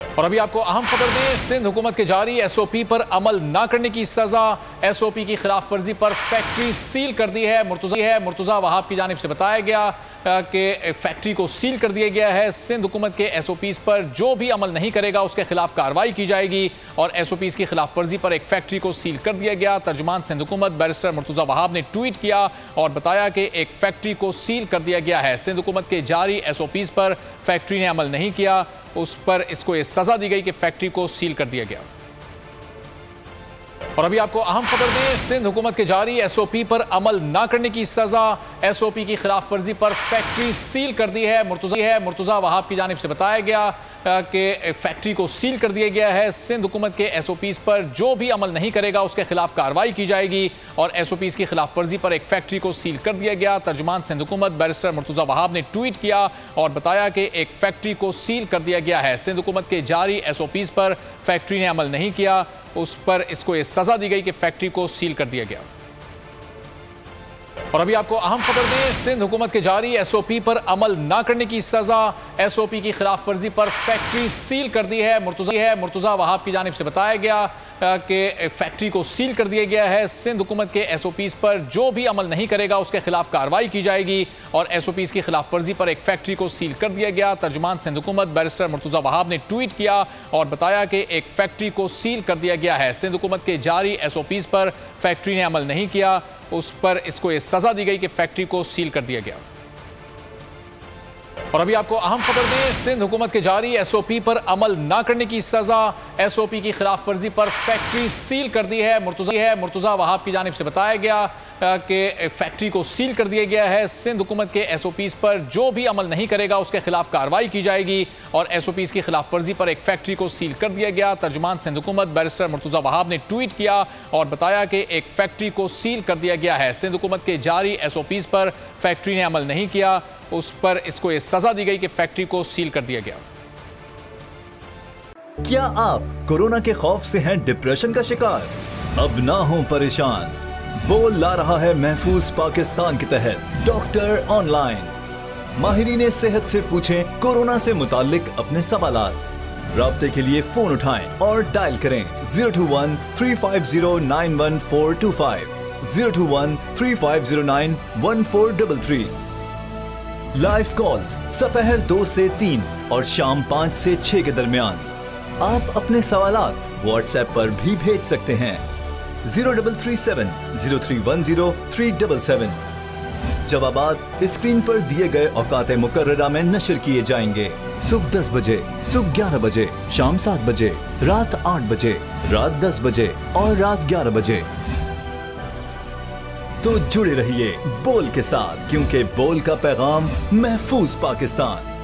और अभी आपको अहम खबर दें, सिंध हुकूमत के जारी एसओपी पर अमल न करने की सजा, एसओपी की खिलाफ वर्जी पर फैक्ट्री सील कर दी है। मुर्तजा वहाब की जानिब से बताया गया कि फैक्ट्री को सील कर दिया गया है। सिंध हुकूमत के एसओपीज पर जो भी अमल नहीं करेगा उसके खिलाफ कार्रवाई की जाएगी और एसओपीज की खिलाफ वर्जी पर एक फैक्ट्री को सील कर दिया गया। तर्जुमान सिंध हुकूमत बैरिस्टर मुर्तजा वहाब ने ट्वीट किया और बताया कि एक फैक्ट्री को सील कर दिया गया है। सिंध हुकूमत के जारी एसओपीज पर फैक्ट्री ने अमल नहीं किया, उस पर इसको ये सजा दी गई कि फैक्ट्री को सील कर दिया गया। और अभी आपको अहम खबर दें, सिंध हुकूमत के जारी एसओपी पर अमल न करने की सजा, एसओपी की खिलाफ वर्जी पर फैक्ट्री सील कर दी है। मुर्तजा वहाब की जानिब से बताया गया कि फैक्ट्री को सील कर दिया गया है। सिंध हुकूमत के एसओपीज पर जो भी अमल नहीं करेगा उसके खिलाफ कार्रवाई की जाएगी और एसओपीज की खिलाफ वर्जी पर एक फैक्ट्री को सील कर दिया गया। तर्जुमान सिंध हुकूमत बैरिस्टर मुर्तजा वहाब ने ट्वीट किया और बताया कि एक फैक्ट्री को सील कर दिया गया है। सिंध हुकूमत के जारी एसओपीज पर फैक्ट्री ने अमल नहीं किया, उस पर इसको ये सजा दी गई कि फैक्ट्री को सील कर दिया गया। और अभी आपको अहम खबर दें, सिंध हुकूमत के जारी एसओपी पर अमल न करने की सजा, एसओपी की खिलाफ वर्जी पर फैक्ट्री सील कर दी है। मुर्तजा वहाब की जानिब से बताया गया कि फैक्ट्री को सील कर दिया गया है। सिंध हुकूमत के एसओपीज पर जो भी अमल नहीं करेगा उसके खिलाफ कार्रवाई की जाएगी और एसओपीज की खिलाफ वर्जी पर एक फैक्ट्री को सील कर दिया गया। तर्जुमान सिंध हुकूमत बैरिस्टर मुर्तजा वहाब ने ट्वीट किया और बताया कि एक फैक्ट्री को सील कर दिया गया है। सिंध हुकूमत के जारी एसओपीज पर फैक्ट्री ने अमल नहीं किया, उस पर इसको ये सजा दी गई कि फैक्ट्री को सील कर दिया गया। और अभी आपको अहम खबर दें, सिंध हुकूमत के जारी एसओपी पर अमल न करने की सजा, एसओपी की खिलाफ वर्जी पर फैक्ट्री सील कर दी है। मुर्तजा वहाब की जानिब से बताया गया कि फैक्ट्री को सील कर दिया गया है। सिंध हुकूमत के एसओपीज पर जो भी अमल नहीं करेगा उसके खिलाफ कार्रवाई की जाएगी और एसओपीज की खिलाफ वर्जी पर एक फैक्ट्री को सील कर दिया गया। तर्जुमान सिंध हुकूमत बैरिस्टर मुर्तजा वहाब ने ट्वीट किया और बताया कि एक फैक्ट्री को सील कर दिया गया है। सिंध हुकूमत के जारी एसओपीज पर फैक्ट्री ने अमल नहीं किया, उस पर इसको ये सजा दी गई कि फैक्ट्री को सील कर दिया गया। क्या आप कोरोना के खौफ से हैं डिप्रेशन का शिकार? अब ना हो परेशान, बोल ला रहा है महफूज पाकिस्तान के तहत डॉक्टर ऑनलाइन। माहिरीन सेहत से पूछें कोरोना से मुताल्लिक अपने सवालात। राब्ते के लिए फोन उठाएं और डायल करें 021 350 91425 021 3509 1433। लाइव कॉल्स दोपहर 2 से 3 और शाम 5 से 6 के दरमियान। आप अपने सवालात व्हाट्सएप पर भी भेज सकते हैं 0337 0310 377। जवाबात स्क्रीन पर दिए गए औकात मुकर्ररा में नशर किए जाएंगे। सुबह 10 बजे, सुबह 11 बजे, शाम 7 बजे, रात 8 बजे, रात 10 बजे और रात 11 बजे। तो जुड़े रहिए बोल के साथ, क्योंकि बोल का पैगाम महफूज पाकिस्तान।